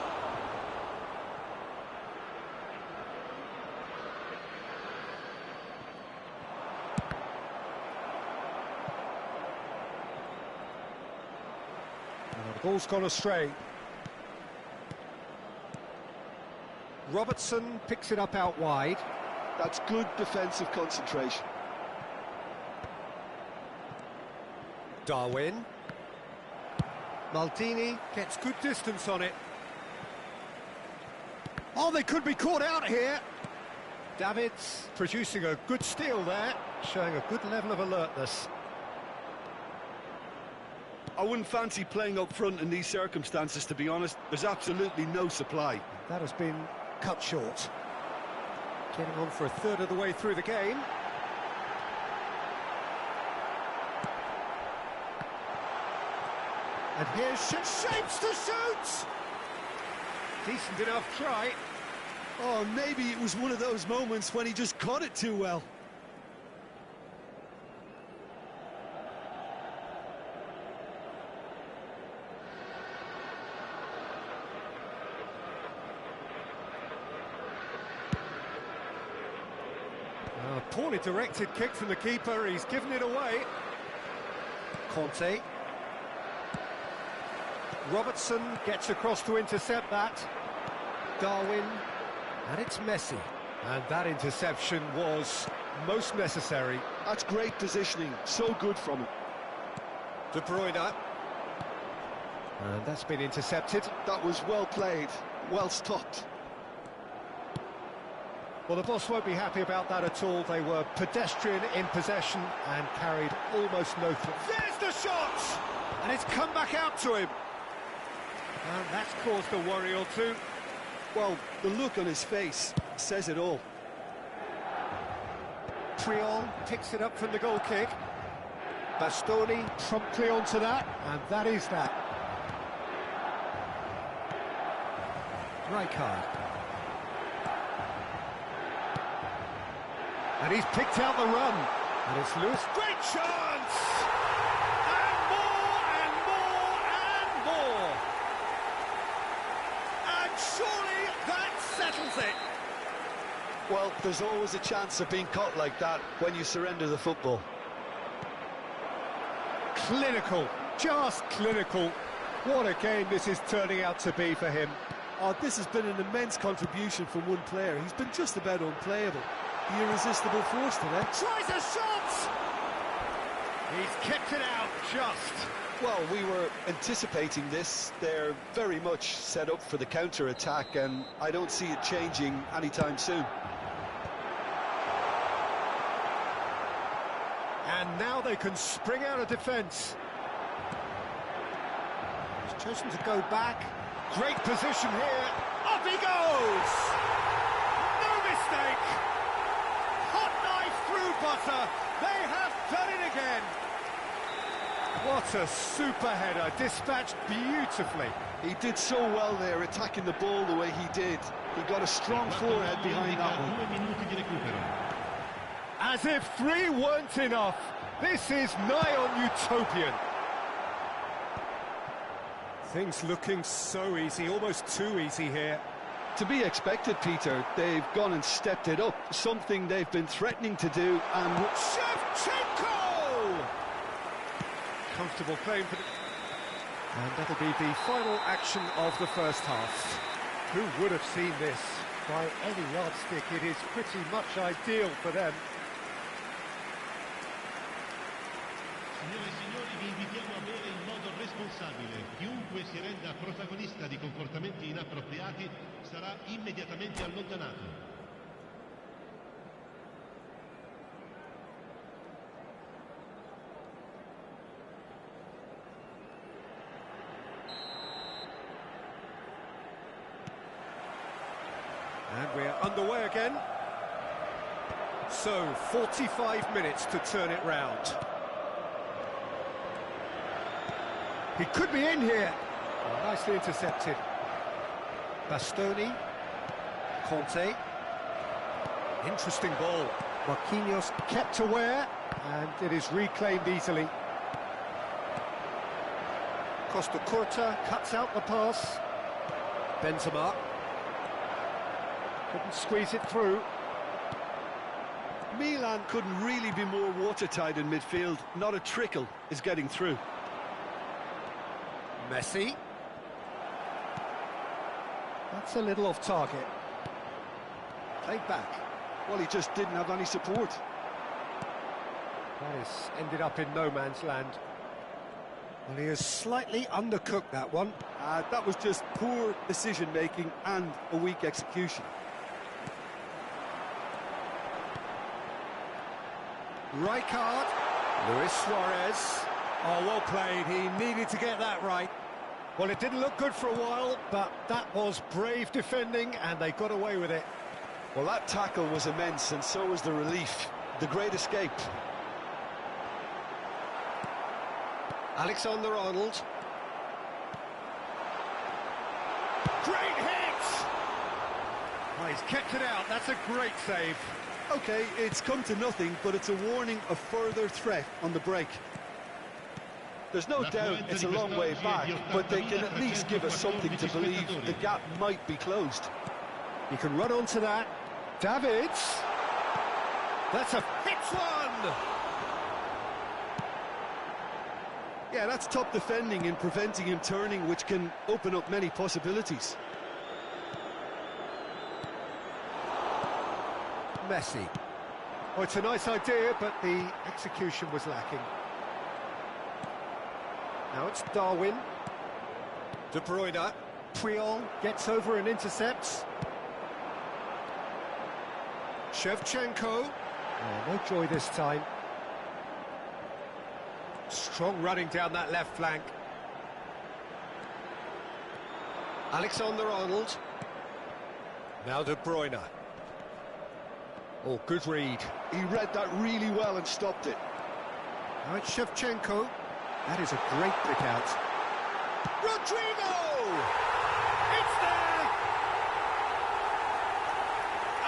And the ball's gone astray. Robertson picks it up out wide. That's good defensive concentration. Darwin. Maldini gets good distance on it. Oh, they could be caught out here. Davids producing a good steal there, showing a good level of alertness. I wouldn't fancy playing up front in these circumstances, to be honest. There's absolutely no supply. That has been cut short. Getting on for a third of the way through the game. And here's shapes to shoot! Decent enough try. Oh, maybe it was one of those moments when he just caught it too well. A poorly directed kick from the keeper, he's given it away. Conte. Robertson gets across to intercept that. Darwin, and it's Messi. And that interception was most necessary. That's great positioning, so good from him. De Bruyne. And that's been intercepted. That was well played, well stopped. Well, the boss won't be happy about that at all. They were pedestrian in possession and carried almost no threat. There's the shot! And it's come back out to him. And that's caused a worry or two. Well, the look on his face says it all. Triol picks it up from the goal kick. Bastoni promptly onto that, and that is that. Rijkaard. And he's picked out the run. And it's Lewis. Great chance! And more, and more, and more! And surely that settles it! Well, there's always a chance of being caught like that when you surrender the football. Clinical, just clinical. What a game this is turning out to be for him. Oh, this has been an immense contribution from one player. He's been just about unplayable. The irresistible force today. Tries a shot! He's kept it out, just. Well, we were anticipating this. They're very much set up for the counter-attack, and I don't see it changing anytime soon. And now they can spring out of defence. He's chosen to go back. Great position here. Up he goes! No mistake! Hot knife through butter. They have done it again. What a super header, dispatched beautifully. He did so well there, attacking the ball the way he did. He got a strong forehead behind that one. As if 3 weren't enough. This is nigh on utopian. Things looking so easy, almost too easy here. To be expected, Peter. They've gone and stepped it up, something they've been threatening to do, and... Shevchenko! Comfortable claim for the... And that'll be the final action of the first half. Who would have seen this? By any yardstick, it is pretty much ideal for them. Signore e signori, vi invitiamo a bere in modo responsabile. Chiunque si renda protagonista di comportamenti inappropriati sarà immediatamente allontanato. And we're underway again. So, 45 minutes to turn it round. He could be in here. Oh, nicely intercepted. Bastoni. Conte. Interesting ball. Marquinhos kept aware, and it is reclaimed easily. Costa Curta cuts out the pass. Benzema. Couldn't squeeze it through. Milan couldn't really be more watertight in midfield. Not a trickle is getting through. Messi. That's a little off target. Played back. Well, he just didn't have any support. That has ended up in no man's land. Well, he has slightly undercooked that one. That was just poor decision-making and a weak execution. Rijkaard. Luis Suarez. Oh, well played. He needed to get that right. Well, it didn't look good for a while, but that was brave defending, and they got away with it. Well, that tackle was immense, and so was the relief. The great escape. Alexander-Arnold. Great hit! Oh, he's kept it out. That's a great save. OK, it's come to nothing, but it's a warning of further threat on the break. There's no doubt it's a long way back, but they can at least give us something to believe the gap might be closed. He can run onto that. Davids. That's a hit one! Yeah, that's top defending and preventing him turning, which can open up many possibilities. Messi. Oh, it's a nice idea, but the execution was lacking. Now it's Darwin. De Bruyne. Triol gets over and intercepts. Shevchenko. Oh, no joy this time. Strong running down that left flank. Alexander-Arnold. Now De Bruyne. Oh, good read. He read that really well and stopped it. Now it's Shevchenko. That is a great pick out. Rodrigo! It's there!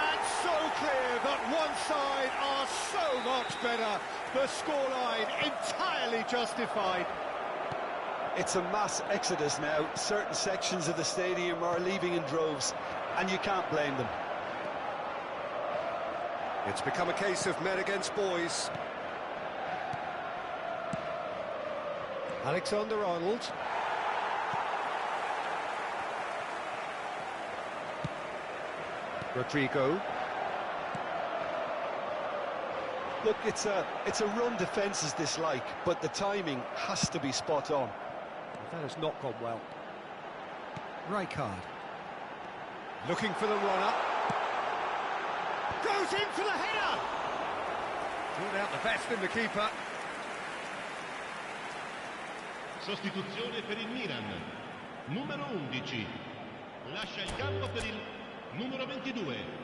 And so clear that one side are so much better. The scoreline entirely justified. It's a mass exodus now. Certain sections of the stadium are leaving in droves, and you can't blame them. It's become a case of men against boys. Alexander-Arnold. Rodrigo. Look, it's a run defence is dislike, but the timing has to be spot on. That has not gone well. Rijkaard. Looking for the run-up. Goes in for the header! Brought out the best in the keeper. Sostituzione per il Milan. Numero 11. Lascia il campo per il numero 22.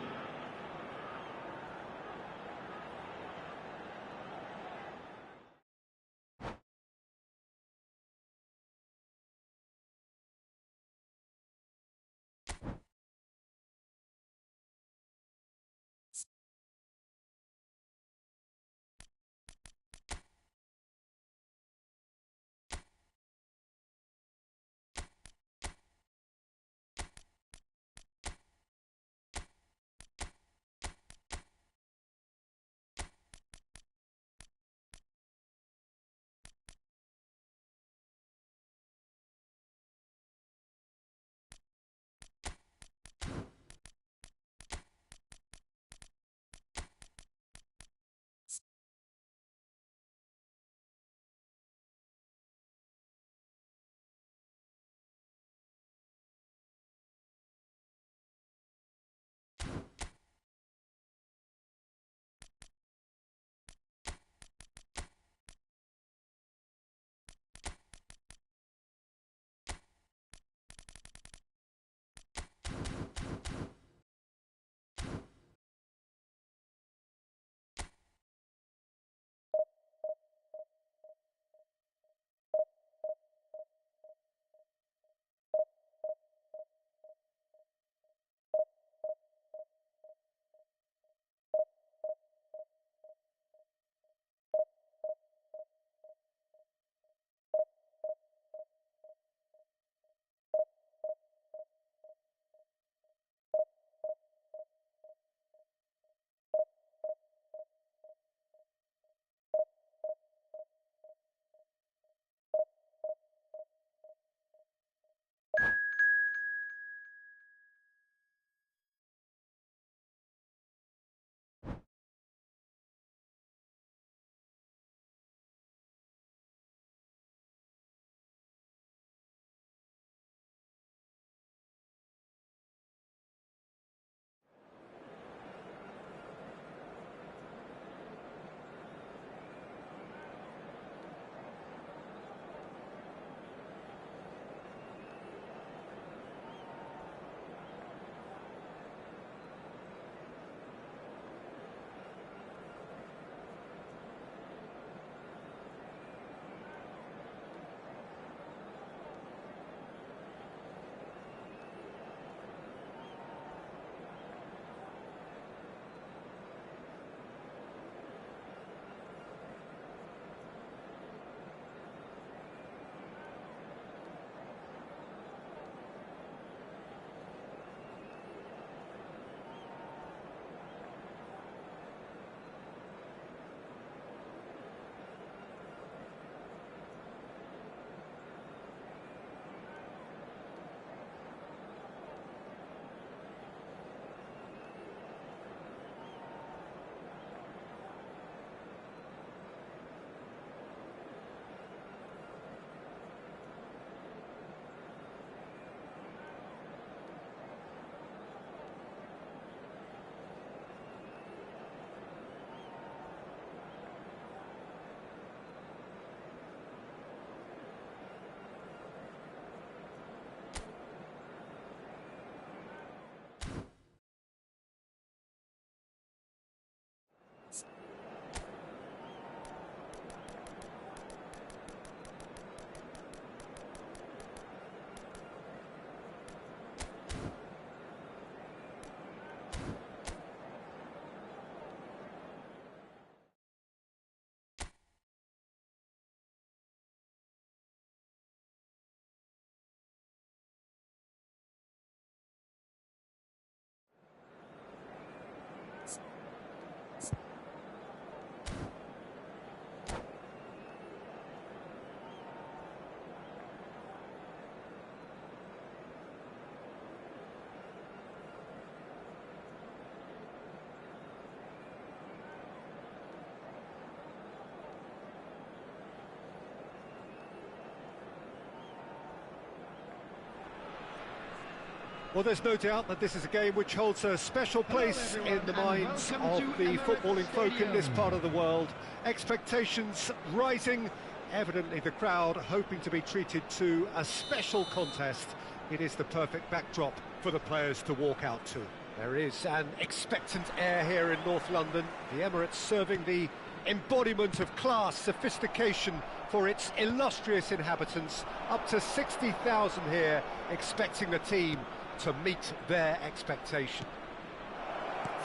Well, there's no doubt that this is a game which holds a special place in the minds of the footballing folk in this part of the world. Expectations rising, evidently the crowd hoping to be treated to a special contest. It is the perfect backdrop for the players to walk out to. There is an expectant air here in North London. The Emirates serving the embodiment of class, sophistication for its illustrious inhabitants. Up to 60,000 here, expecting the team to meet their expectation.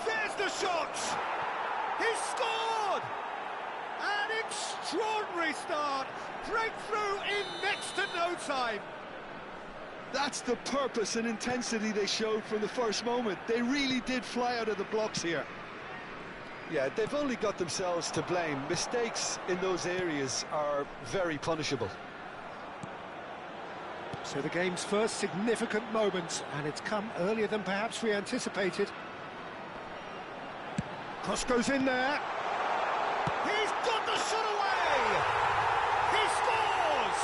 There's the shot! He's scored! An extraordinary start! Breakthrough in next to no time! That's the purpose and intensity they showed from the first moment. They really did fly out of the blocks here. Yeah, they've only got themselves to blame. Mistakes in those areas are very punishable. So the game's first significant moment, and it's come earlier than perhaps we anticipated. Cross goes in there. He's got the shot away! He scores!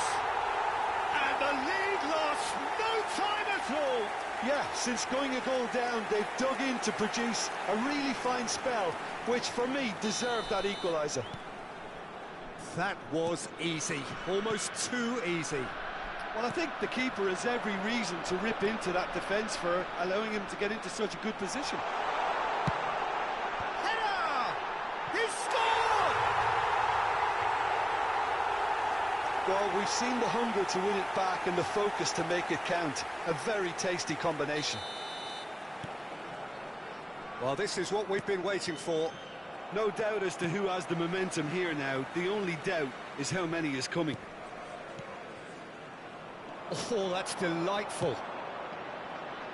And the lead lost no time at all. Yeah, since going a goal down, they've dug in to produce a really fine spell, which for me deserved that equaliser. That was easy, almost too easy. Well, I think the keeper has every reason to rip into that defence for allowing him to get into such a good position. Header! He scored! Well, we've seen the hunger to win it back and the focus to make it count. A very tasty combination. Well, this is what we've been waiting for. No doubt as to who has the momentum here now. The only doubt is how many is coming. Oh, that's delightful.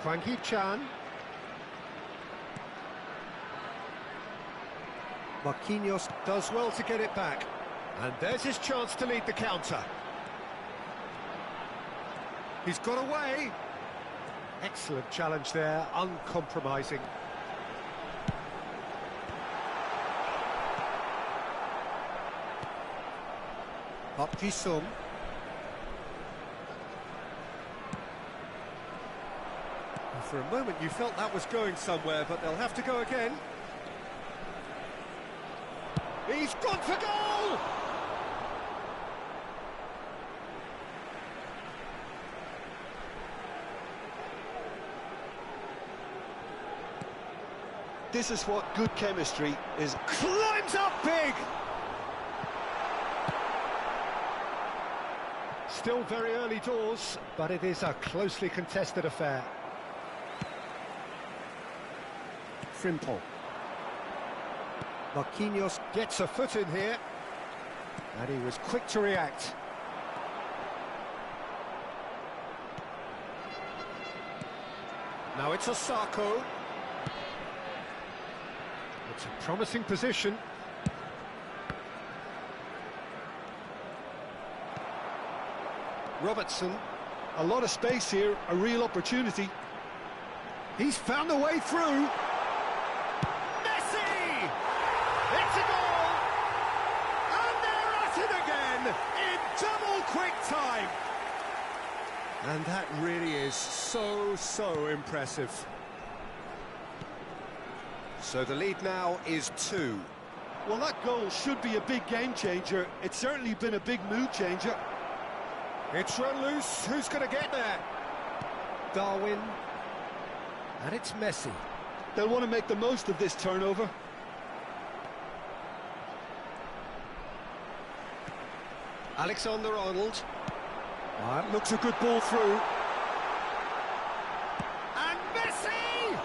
Hwang Hee-chan. Marquinhos does well to get it back. And there's his chance to lead the counter. He's got away. Excellent challenge there, uncompromising. Park Ji-sung. For a moment you felt that was going somewhere, but they'll have to go again. He's gone for goal! This is what good chemistry is. Climbs up big! Still very early doors, but it is a closely contested affair. Frimpong. Marquinhos gets a foot in here, and he was quick to react. Now it's Osako. It's a promising position. Robertson. A lot of space here, a real opportunity. He's found a way through. It's a goal! And they're at it again in double quick time. And that really is so impressive. So the lead now is 2. Well, that goal should be a big game changer. It's certainly been a big mood changer. It's run loose. Who's going to get there? Darwin. And it's Messi. They'll want to make the most of this turnover. Alexander-Arnold. That looks a good ball through. And Messi!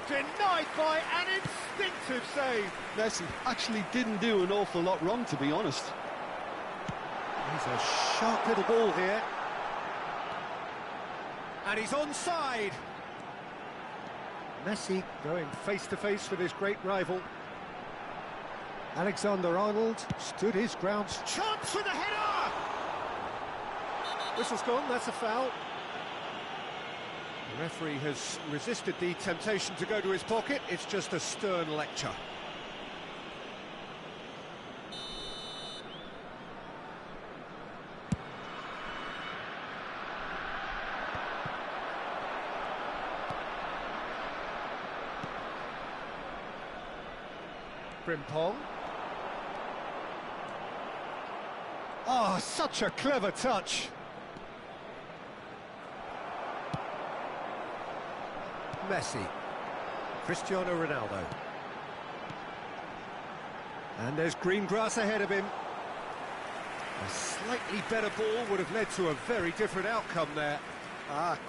Denied by an instinctive save. Messi actually didn't do an awful lot wrong, to be honest. He's a sharp little ball here. And he's onside. Messi going face-to-face with his great rival. Alexander-Arnold stood his ground. Chance for the header! Whistle's gone, that's a foul. The referee has resisted the temptation to go to his pocket. It's just a stern lecture. Frimpong. Oh, such a clever touch. Messi. Cristiano Ronaldo. And there's green grass ahead of him. A slightly better ball would have led to a very different outcome there.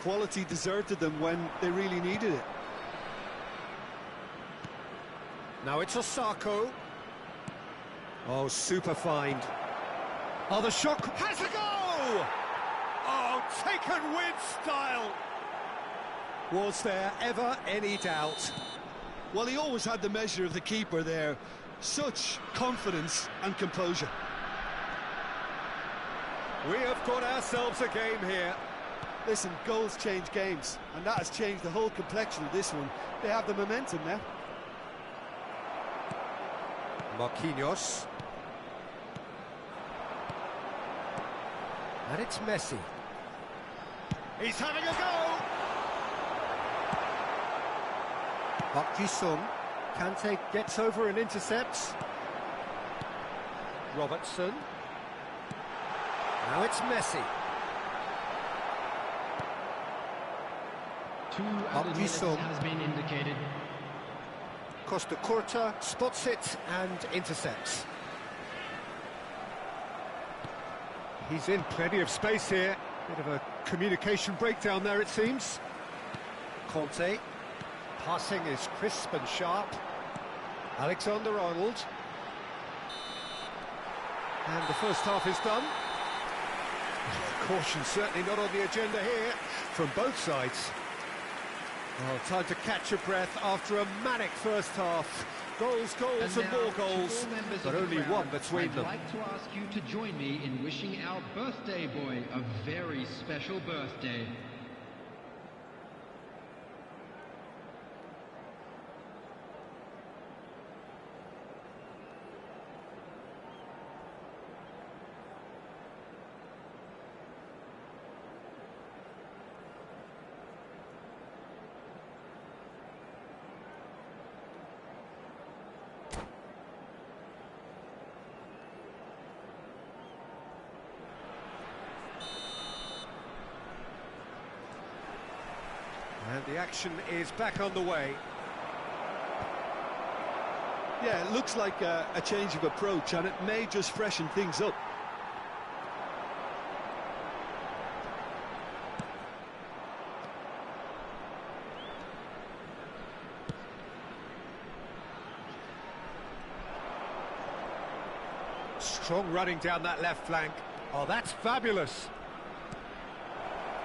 Quality deserted them when they really needed it. Now it's Osako. Oh, super find. Oh, the shot has a go! Oh, taken with style. Was there ever any doubt? Well, he always had the measure of the keeper there. Such confidence and composure. We have got ourselves a game here. Listen, goals change games, and that has changed the whole complexion of this one. They have the momentum now. Marquinhos. And it's Messi. He's having a go! Park Ji-sung. Kante gets over and intercepts. Robertson. Now it's Messi. 2 added minutes has been indicated. Costa Curta spots it and intercepts. He's in plenty of space here. Bit of a communication breakdown there, it seems. Conte. Passing is crisp and sharp. Alexander-Arnold. And the first half is done. Caution certainly not on the agenda here from both sides. Oh, time to catch your breath after a manic first half. Goals, goals and more goals, but only one between them. I'd like to ask you to join me in wishing our birthday boy a very special birthday. And the action is back on the way. Yeah, it looks like a change of approach, and it may just freshen things up. Strong running down that left flank. Oh, that's fabulous.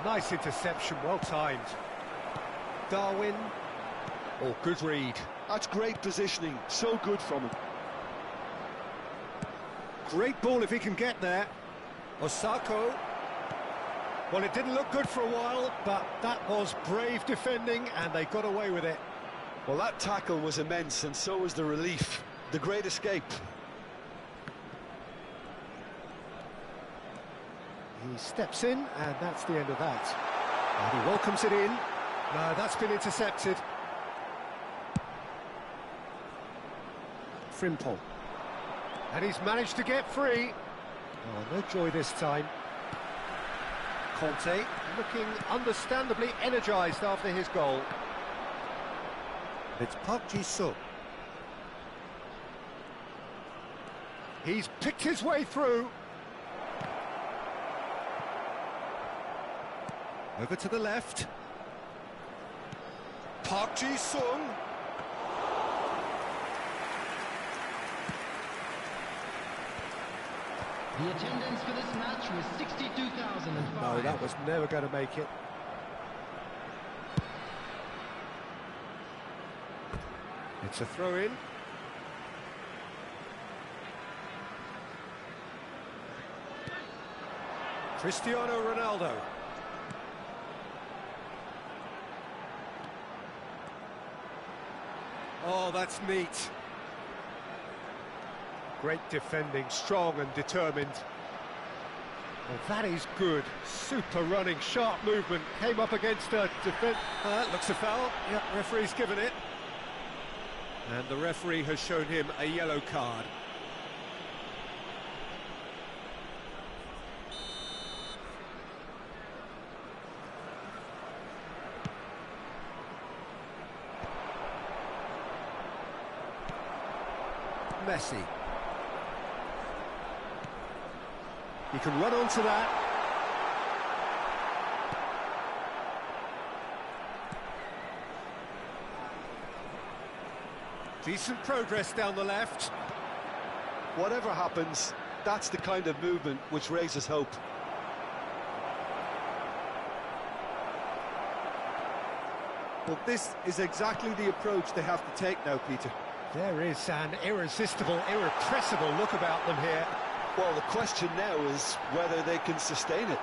Nice interception, well timed. Darwin. Oh, good read. That's great positioning, so good from him. Great ball if he can get there. Osako. Well, it didn't look good for a while, but that was brave defending, and they got away with it. Well, that tackle was immense, and so was the relief. The great escape. He steps in, and that's the end of that. And he welcomes it in. No, that's been intercepted. Frimpong. And he's managed to get free. Oh, no joy this time. Conte looking understandably energised after his goal. It's Park Ji-sung. He's picked his way through. Over to the left. Park Ji-sung. The attendance for this match was 62,005. No, that was never going to make it. It's a throw-in. Cristiano Ronaldo. Oh, that's neat. Great defending, strong and determined. Well, that is good. Super running, sharp movement. Came up against a defence. Looks a foul. Yeah, referee's given it. And the referee has shown him a yellow card. Messi. He can run onto that. Decent progress down the left. Whatever happens, that's the kind of movement which raises hope. Well, this is exactly the approach they have to take now, Peter. There is an irresistible, irrepressible look about them here. Well, the question now is whether they can sustain it.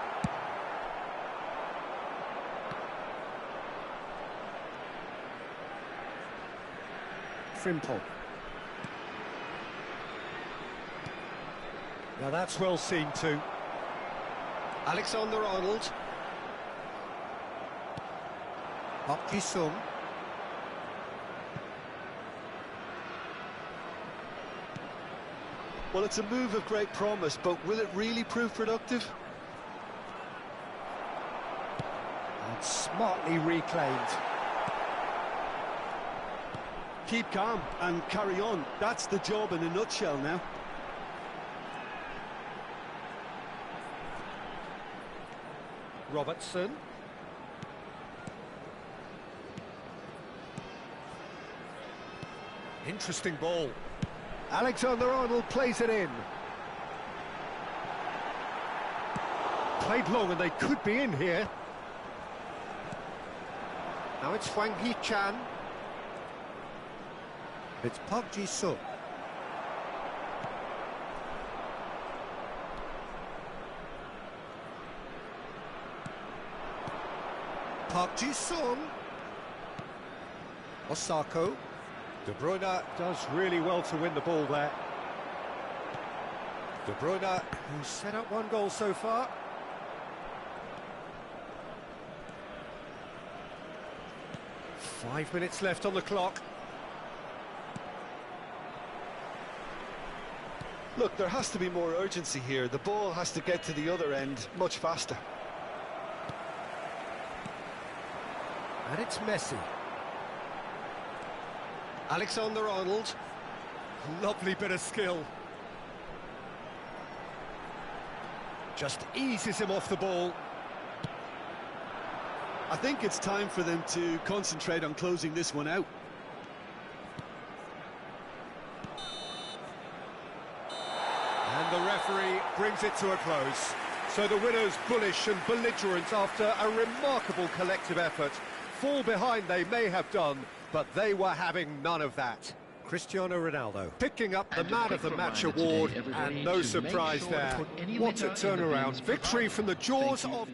Frimpong. Now that's well seen too. Alexander-Arnold. Park Ji-sung. Well, it's a move of great promise, but will it really prove productive? And smartly reclaimed. Keep calm and carry on. That's the job in a nutshell now. Robertson. Interesting ball. Alexander-Arnold plays it in. Played long and they could be in here. Now it's Hwang Hee-chan. It's Park Ji-sung. Park Ji-sung. Osako. De Bruyne does really well to win the ball there. De Bruyne, who's set up one goal so far. Five minutes left on the clock. Look, there has to be more urgency here. The ball has to get to the other end much faster. And it's Messi. Alexander-Arnold. Lovely bit of skill. Just eases him off the ball. I think it's time for them to concentrate on closing this one out. And the referee brings it to a close. So the winners, bullish and belligerent after a remarkable collective effort. Fall behind they may have done, but they were having none of that. Cristiano Ronaldo picking up the Man of the Match award, and no surprise there. What a turnaround. Victory from the jaws of...